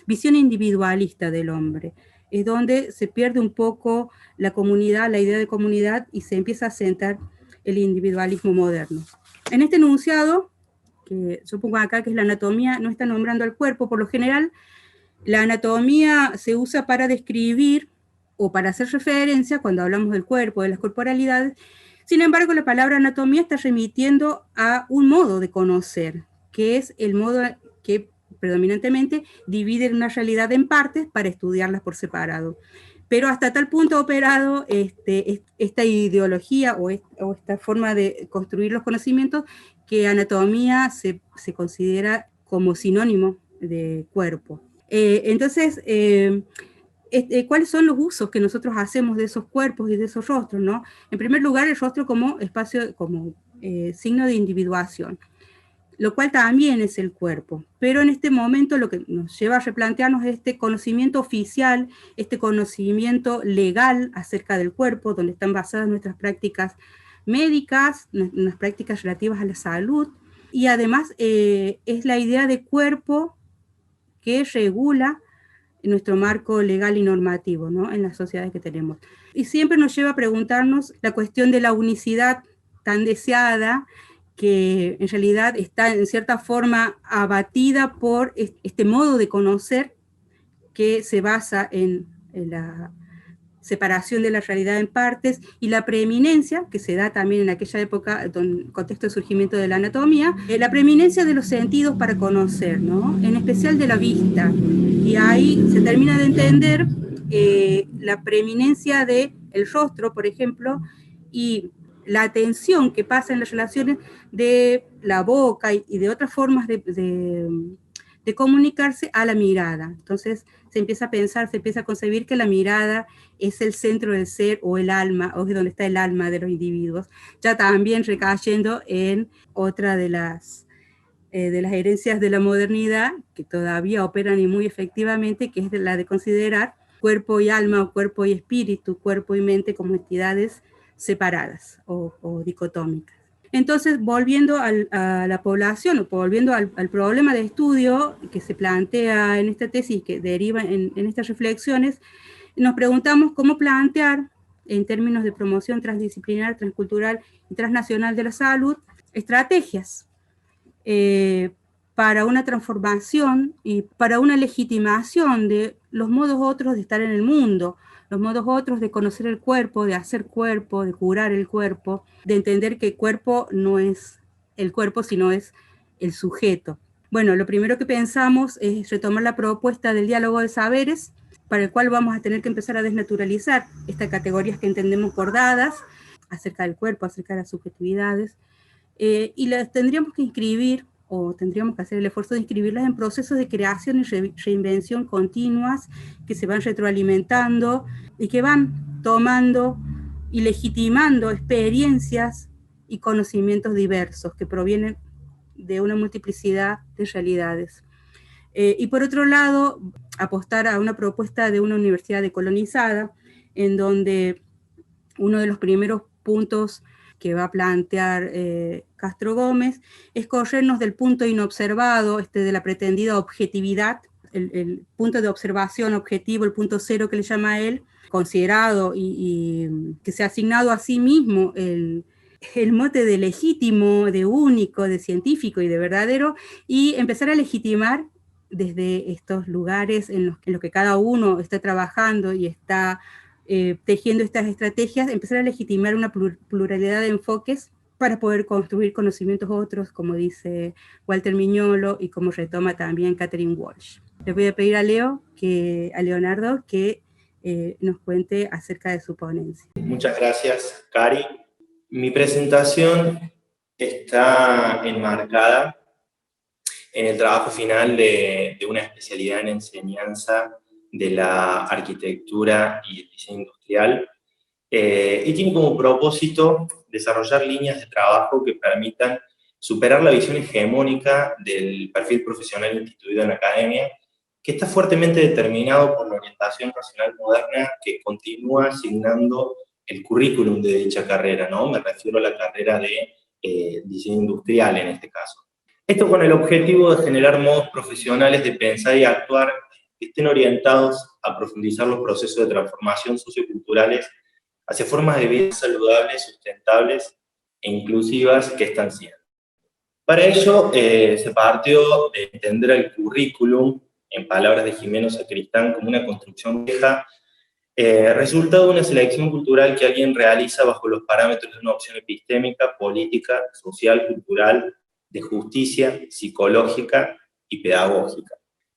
visión individualista del hombre. Es donde se pierde un poco la comunidad, la idea de comunidad, y se empieza a asentar el individualismo moderno. En este enunciado, que yo pongo acá, que es la anatomía, no está nombrando al cuerpo. Por lo general, la anatomía se usa para describir o para hacer referencia cuando hablamos del cuerpo, de las corporalidades. Sin embargo, la palabra anatomía está remitiendo a un modo de conocer, que es el modo que predominantemente divide una realidad en partes para estudiarlas por separado. Pero hasta tal punto ha operado esta ideología o esta forma de construir los conocimientos, que anatomía se considera como sinónimo de cuerpo. Entonces, ¿cuáles son los usos que nosotros hacemos de esos cuerpos y de esos rostros, ¿no? En primer lugar, el rostro como espacio, como signo de individuación, lo cual también es el cuerpo. Pero en este momento lo que nos lleva a replantearnos es este conocimiento oficial, este conocimiento legal acerca del cuerpo, donde están basadas nuestras prácticas médicas, unas prácticas relativas a la salud, y además es la idea de cuerpo que regula nuestro marco legal y normativo, ¿no?, en las sociedades que tenemos. Y siempre nos lleva a preguntarnos la cuestión de la unicidad tan deseada, que en realidad está en cierta forma abatida por este modo de conocer que se basa en la separación de la realidad en partes, y la preeminencia, que se da también en aquella época, en el contexto de surgimiento de la anatomía, la preeminencia de los sentidos para conocer, ¿no?, en especial de la vista. Y ahí se termina de entender la preeminencia del rostro, por ejemplo, y la atención que pasa en las relaciones de la boca y de otras formas de comunicarse a la mirada. Entonces se empieza a pensar, se empieza a concebir que la mirada es el centro del ser, o el alma, o es donde está el alma de los individuos, ya también recayendo en otra de las herencias de la modernidad, que todavía operan y muy efectivamente, que es la de considerar cuerpo y alma, o cuerpo y espíritu, cuerpo y mente, como entidades separadas o dicotómicas. Entonces, volviendo a la población, o volviendo al problema de estudio que se plantea en esta tesis, que deriva en estas reflexiones, nos preguntamos cómo plantear, en términos de promoción transdisciplinar, transcultural y transnacional de la salud, estrategias para una transformación y para una legitimación de los modos otros de estar en el mundo, los modos otros de conocer el cuerpo, de hacer cuerpo, de curar el cuerpo, de entender que el cuerpo no es el cuerpo, sino es el sujeto. Bueno, lo primero que pensamos es retomar la propuesta del diálogo de saberes, para el cual vamos a tener que empezar a desnaturalizar estas categorías que entendemos por dadas, acerca del cuerpo, acerca de las subjetividades, y las tendríamos que inscribir, o tendríamos que hacer el esfuerzo de inscribirlas en procesos de creación y reinvención continuas, que se van retroalimentando y que van tomando y legitimando experiencias y conocimientos diversos que provienen de una multiplicidad de realidades. Y por otro lado, apostar a una propuesta de una universidad decolonizada, en donde uno de los primeros puntos que va a plantear Castro Gómez es corrernos del punto inobservado, de la pretendida objetividad, el punto de observación objetivo, el punto cero que le llama él, considerado y que se ha asignado a sí mismo el mote de legítimo, de único, de científico y de verdadero, y empezar a legitimar desde estos lugares en los que cada uno está trabajando y está tejiendo estas estrategias, empezar a legitimar una pluralidad de enfoques para poder construir conocimientos otros, como dice Walter Mignolo y como retoma también Catherine Walsh. Le voy a pedir a Leonardo que nos cuente acerca de su ponencia. Muchas gracias, Cari. Mi presentación está enmarcada en el trabajo final de una especialidad en enseñanza de la arquitectura y el diseño industrial, y tiene como propósito desarrollar líneas de trabajo que permitan superar la visión hegemónica del perfil profesional instituido en la academia, que está fuertemente determinado por la orientación racional moderna que continúa asignando el currículum de dicha carrera, ¿no? Me refiero a la carrera de diseño industrial en este caso. Esto con el objetivo de generar modos profesionales de pensar y actuar que estén orientados a profundizar los procesos de transformación socioculturales hacia formas de vida saludables, sustentables e inclusivas que están siendo. Para ello, se partió de entender el currículum, en palabras de Jimeno Sacristán, como una construcción vieja, resultado de una selección cultural que alguien realiza bajo los parámetros de una opción epistémica, política, social, cultural, de justicia, psicológica y pedagógica.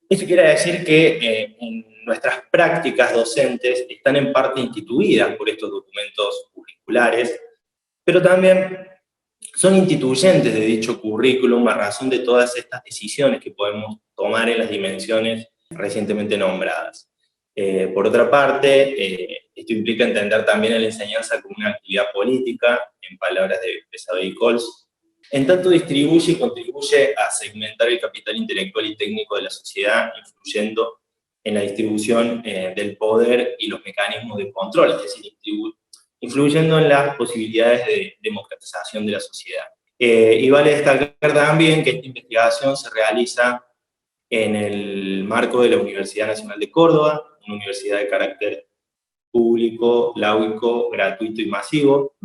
Esto quiere decir que en nuestras prácticas docentes están en parte instituidas por estos documentos curriculares, pero también son instituyentes de dicho currículum a razón de todas estas decisiones que podemos tomar en las dimensiones recientemente nombradas. Por otra parte, esto implica entender también a la enseñanza como una actividad política, en palabras de Pesado y Cols, en tanto distribuye y contribuye a segmentar el capital intelectual y técnico de la sociedad, influyendo en la distribución del poder y los mecanismos de control, es decir, influyendo en las posibilidades de democratización de la sociedad. Y vale destacar también que esta investigación se realiza en el marco de la Universidad Nacional de Córdoba, una universidad de carácter público, laico, gratuito y masivo,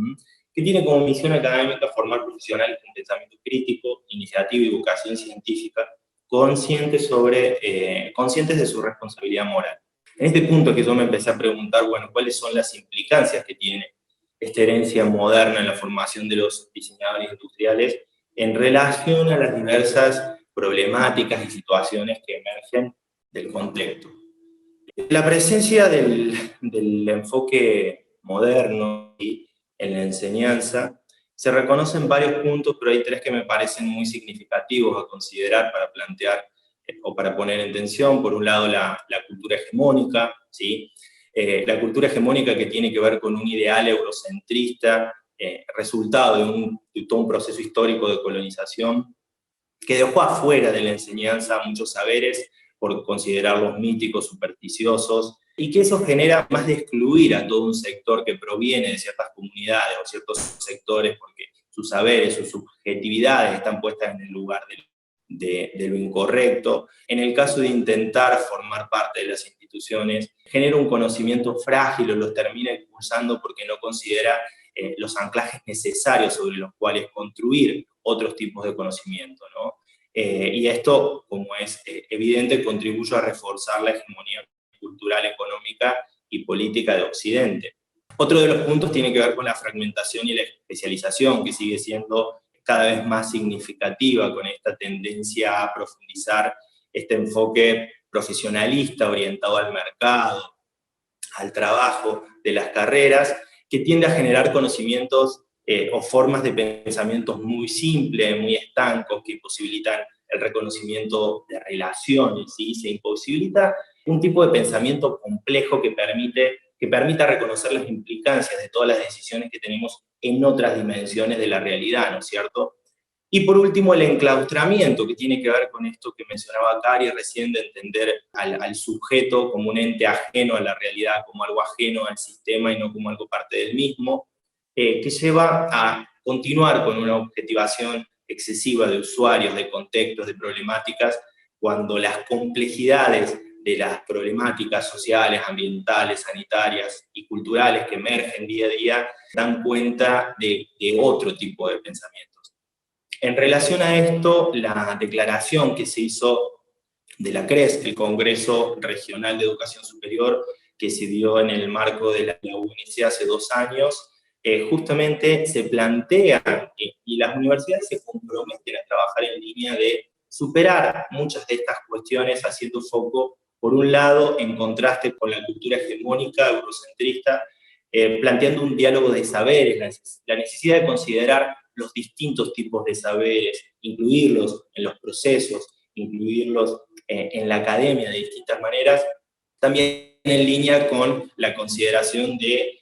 que tiene como misión académica formar profesionales con pensamiento crítico, iniciativa y vocación científica, conscientes de su responsabilidad moral. En este punto que yo me empecé a preguntar, bueno, ¿cuáles son las implicancias que tiene esta herencia moderna en la formación de los diseñadores industriales en relación a las diversas problemáticas y situaciones que emergen del contexto? La presencia del enfoque moderno en la enseñanza se reconocen varios puntos, pero hay tres que me parecen muy significativos a considerar para plantear o para poner en tensión. Por un lado, la cultura hegemónica, ¿sí? La cultura hegemónica que tiene que ver con un ideal eurocentrista, resultado de todo un proceso histórico de colonización, que dejó afuera de la enseñanza muchos saberes por considerarlos míticos, supersticiosos, y que eso genera más de excluir a todo un sector que proviene de ciertas comunidades o ciertos sectores porque sus saberes, sus subjetividades están puestas en el lugar de lo incorrecto. En el caso de intentar formar parte de las instituciones, genera un conocimiento frágil o los termina expulsando porque no considera los anclajes necesarios sobre los cuales construir otros tipos de conocimiento, ¿no? Y esto, como es evidente, contribuye a reforzar la hegemonía cultural, económica y política de Occidente. Otro de los puntos tiene que ver con la fragmentación y la especialización, que sigue siendo cada vez más significativa con esta tendencia a profundizar este enfoque profesionalista orientado al mercado, al trabajo de las carreras, que tiende a generar conocimientos o formas de pensamientos muy simples, muy estancos, que imposibilitan el reconocimiento de relaciones, ¿sí? Se imposibilita un tipo de pensamiento complejo que permita reconocer las implicancias de todas las decisiones que tenemos en otras dimensiones de la realidad, ¿no es cierto? Y por último, el enclaustramiento, que tiene que ver con esto que mencionaba Cari recién, de entender al sujeto como un ente ajeno a la realidad, como algo ajeno al sistema y no como algo parte del mismo, que lleva a continuar con una objetivación excesiva de usuarios, de contextos, de problemáticas, cuando las complejidades de las problemáticas sociales, ambientales, sanitarias y culturales que emergen día a día dan cuenta de otro tipo de pensamientos. En relación a esto, la declaración que se hizo de la CRES, el Congreso Regional de Educación Superior, que se dio en el marco de la UNICE hace 2 años, justamente se plantea, y las universidades se comprometen a trabajar en línea de superar muchas de estas cuestiones, haciendo foco, por un lado, en contraste con la cultura hegemónica eurocentrista, planteando un diálogo de saberes, la necesidad de considerar los distintos tipos de saberes, incluirlos en los procesos, incluirlos en la academia de distintas maneras, también en línea con la consideración de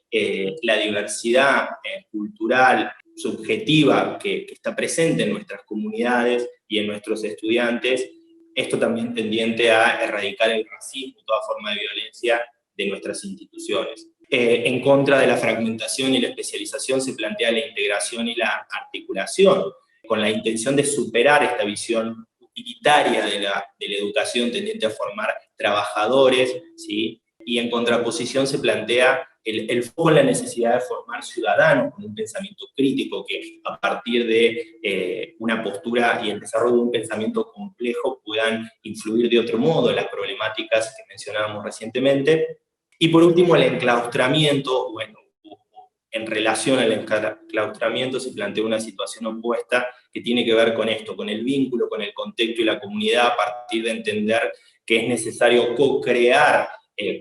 la diversidad cultural subjetiva que está presente en nuestras comunidades y en nuestros estudiantes, esto también tendiente a erradicar el racismo y toda forma de violencia de nuestras instituciones. En contra de la fragmentación y la especialización se plantea la integración y la articulación, con la intención de superar esta visión utilitaria de la educación tendiente a formar trabajadores, ¿sí? Y en contraposición se plantea el foco en la necesidad de formar ciudadanos con un pensamiento crítico que a partir de una postura y el desarrollo de un pensamiento complejo puedan influir de otro modo en las problemáticas que mencionábamos recientemente. Y por último, el enclaustramiento, bueno, en relación al enclaustramiento se plantea una situación opuesta que tiene que ver con esto, con el vínculo, con el contexto y la comunidad, a partir de entender que es necesario co-crear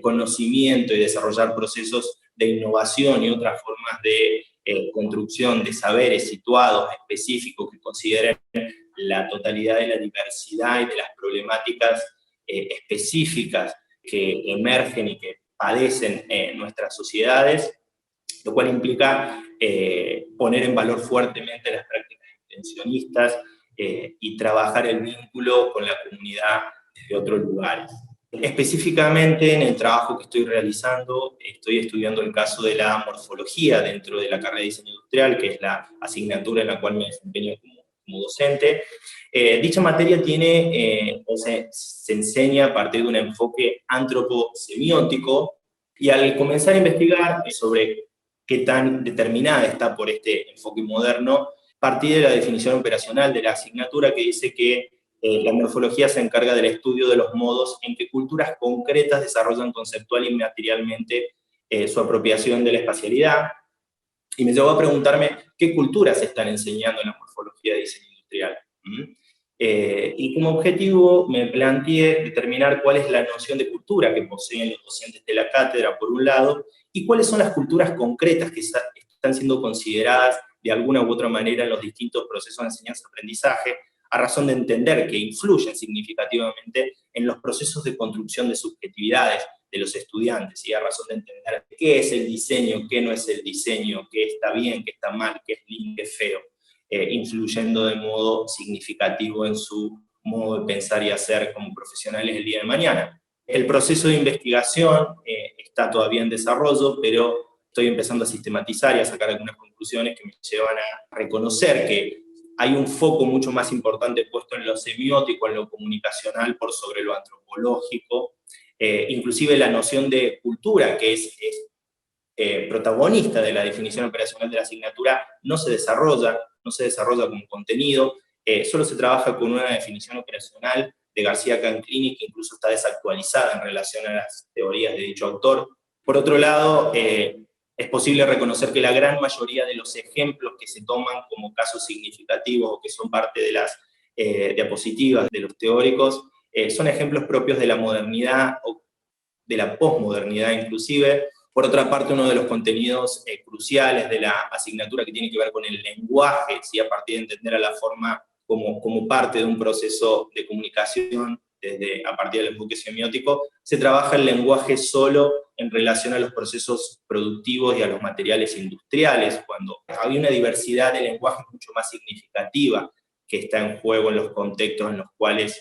conocimiento y desarrollar procesos de innovación y otras formas de construcción de saberes situados, específicos, que consideren la totalidad de la diversidad y de las problemáticas específicas que emergen y que padecen nuestras sociedades, lo cual implica poner en valor fuertemente las prácticas extensionistas y trabajar el vínculo con la comunidad desde otros lugares. Específicamente en el trabajo que estoy realizando, estoy estudiando el caso de la morfología dentro de la carrera de diseño industrial, que es la asignatura en la cual me desempeño como docente. Dicha materia tiene, se enseña a partir de un enfoque antroposemiótico, y al comenzar a investigar sobre qué tan determinada está por este enfoque moderno, partí de la definición operacional de la asignatura que dice que la morfología se encarga del estudio de los modos en que culturas concretas desarrollan conceptual y materialmente su apropiación de la espacialidad, y me llevó a preguntarme qué culturas se están enseñando en la morfología de diseño industrial. Y como objetivo me planteé determinar cuál es la noción de cultura que poseen los docentes de la cátedra, por un lado, y cuáles son las culturas concretas que están siendo consideradas de alguna u otra manera en los distintos procesos de enseñanza-aprendizaje, a razón de entender que influyen significativamente en los procesos de construcción de subjetividades de los estudiantes, y a razón de entender qué es el diseño, qué no es el diseño, qué está bien, qué está mal, qué es lindo, qué es feo, influyendo de modo significativo en su modo de pensar y hacer como profesionales el día de mañana. El proceso de investigación está todavía en desarrollo, pero estoy empezando a sistematizar y a sacar algunas conclusiones que me llevan a reconocer que hay un foco mucho más importante puesto en lo semiótico, en lo comunicacional, por sobre lo antropológico. Inclusive la noción de cultura, que es protagonista de la definición operacional de la asignatura, no se desarrolla como contenido, solo se trabaja con una definición operacional de García Canclini, que incluso está desactualizada en relación a las teorías de dicho autor. Por otro lado, es posible reconocer que la gran mayoría de los ejemplos que se toman como casos significativos o que son parte de las diapositivas de los teóricos son ejemplos propios de la modernidad o de la posmodernidad inclusive. Por otra parte, uno de los contenidos cruciales de la asignatura que tiene que ver con el lenguaje, ¿sí? A partir de entender a la forma como parte de un proceso de comunicación, a partir del enfoque semiótico, se trabaja el lenguaje solo en relación a los procesos productivos y a los materiales industriales, cuando hay una diversidad de lenguajes mucho más significativa que está en juego en los contextos en los cuales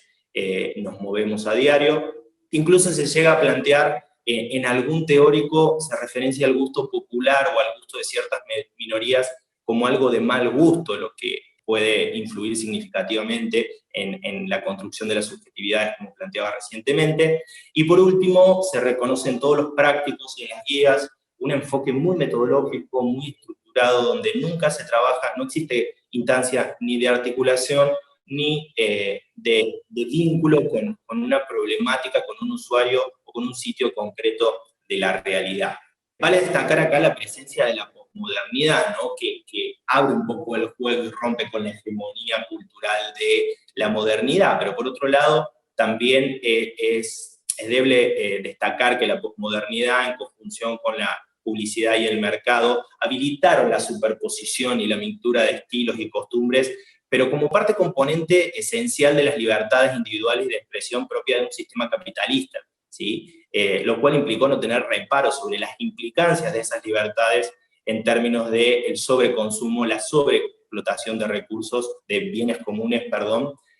nos movemos a diario. Incluso se llega a plantear, en algún teórico se referencia al gusto popular o al gusto de ciertas minorías como algo de mal gusto, lo que puede influir significativamente en la construcción de las subjetividades, como planteaba recientemente. Y por último, se reconoce en todos los prácticos y en las guías un enfoque muy metodológico, muy estructurado, donde nunca se trabaja, no existe instancia ni de articulación, ni de vínculo con una problemática, con un usuario o con un sitio concreto de la realidad. Vale destacar acá la presencia de la posmodernidad, ¿no? que abre un poco el juego y rompe con la hegemonía cultural de la modernidad, pero por otro lado también es deble destacar que la posmodernidad, en conjunción con la publicidad y el mercado, habilitaron la superposición y la mixtura de estilos y costumbres, pero como parte componente esencial de las libertades individuales y de expresión propia de un sistema capitalista, ¿sí? Lo cual implicó no tener reparo sobre las implicancias de esas libertades en términos del sobreconsumo, la sobreexplotación de recursos, de bienes comunes,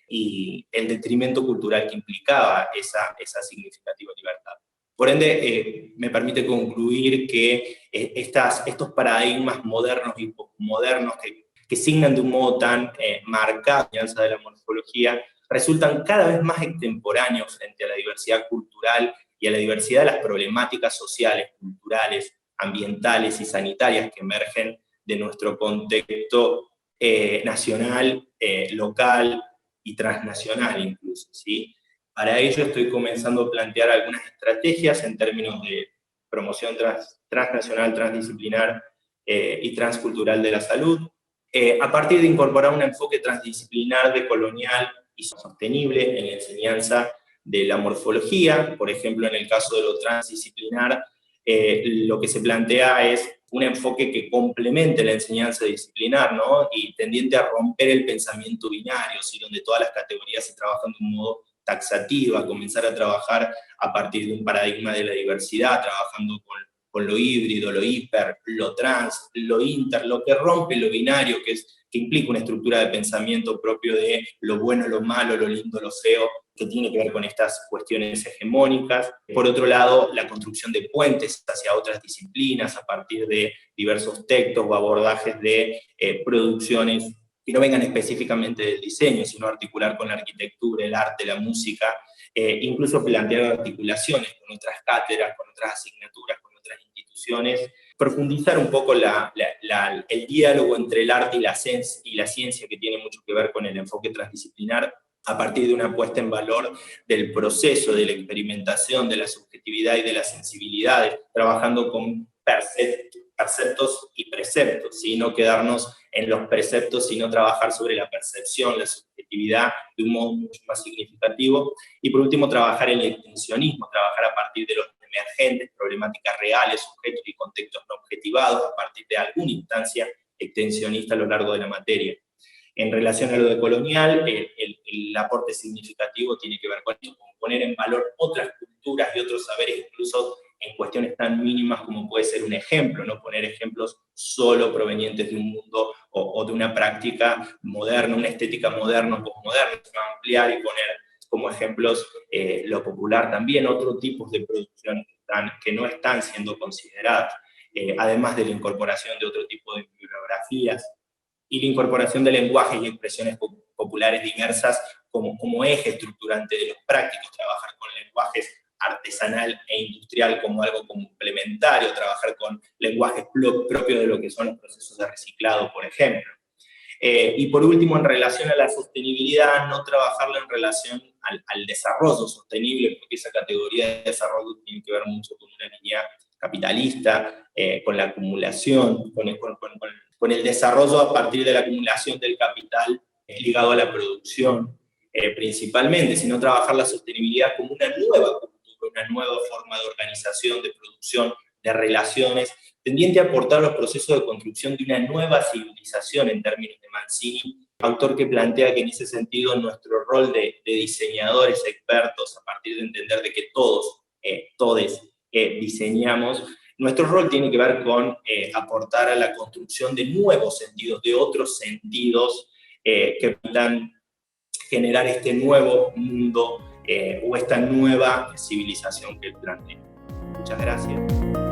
y el detrimento cultural que implicaba esa significativa libertad. Por ende, me permite concluir que estos paradigmas modernos y postmodernos que signan de un modo tan marcado la enseñanza de la morfología, resultan cada vez más extemporáneos frente a la diversidad cultural y a la diversidad de las problemáticas sociales, culturales, ambientales y sanitarias que emergen de nuestro contexto nacional, local y transnacional incluso, ¿sí? Para ello estoy comenzando a plantear algunas estrategias en términos de promoción transnacional, transdisciplinar y transcultural de la salud, a partir de incorporar un enfoque transdisciplinar, decolonial y sostenible en la enseñanza de la morfología. Por ejemplo, en el caso de lo transdisciplinar, lo que se plantea es un enfoque que complemente la enseñanza disciplinar, ¿no? Y tendiente a romper el pensamiento binario, ¿sí? Donde todas las categorías se trabajan de un modo taxativo, a comenzar a trabajar a partir de un paradigma de la diversidad, trabajando con lo híbrido, lo hiper, lo trans, lo inter, lo que rompe lo binario, que implica una estructura de pensamiento propio de lo bueno, lo malo, lo lindo, lo feo, que tiene que ver con estas cuestiones hegemónicas. Por otro lado, la construcción de puentes hacia otras disciplinas a partir de diversos textos o abordajes de producciones que no vengan específicamente del diseño, sino articular con la arquitectura, el arte, la música, incluso plantear articulaciones con otras cátedras, con otras asignaturas, con otras instituciones, profundizar un poco el diálogo entre el arte y la ciencia, que tiene mucho que ver con el enfoque transdisciplinar, a partir de una puesta en valor del proceso, de la experimentación, de la subjetividad y de las sensibilidades, trabajando con perceptos y preceptos, ¿sí? No quedarnos en los preceptos, sino trabajar sobre la percepción, la subjetividad de un modo mucho más significativo. Y por último, trabajar el extensionismo, trabajar a partir de los emergentes, problemáticas reales, sujetos y contextos no objetivados, a partir de alguna instancia extensionista a lo largo de la materia. En relación a lo decolonial, el aporte significativo tiene que ver con poner en valor otras culturas y otros saberes, incluso en cuestiones tan mínimas como puede ser un ejemplo, no poner ejemplos solo provenientes de un mundo o de una práctica moderna, una estética moderna o posmoderna, sino ampliar y poner como ejemplos lo popular también, otros tipos de producciones que no están siendo consideradas, además de la incorporación de otro tipo de bibliografías, y la incorporación de lenguajes y expresiones populares diversas como eje estructurante de los prácticos, trabajar con lenguajes artesanal e industrial como algo complementario, trabajar con lenguajes propios de lo que son los procesos de reciclado, por ejemplo. Y por último, en relación a la sostenibilidad, no trabajarla en relación al desarrollo sostenible, porque esa categoría de desarrollo tiene que ver mucho con una línea capitalista, con la acumulación, con el desarrollo a partir de la acumulación del capital ligado a la producción principalmente, sino trabajar la sostenibilidad como una nueva cultura, una nueva forma de organización, de producción, de relaciones, tendiente a aportar los procesos de construcción de una nueva civilización en términos de Mancini, autor que plantea que en ese sentido nuestro rol de diseñadores expertos, a partir de entender de que todos diseñamos, nuestro rol tiene que ver con aportar a la construcción de nuevos sentidos, de otros sentidos que puedan generar este nuevo mundo o esta nueva civilización que él plantea. Muchas gracias.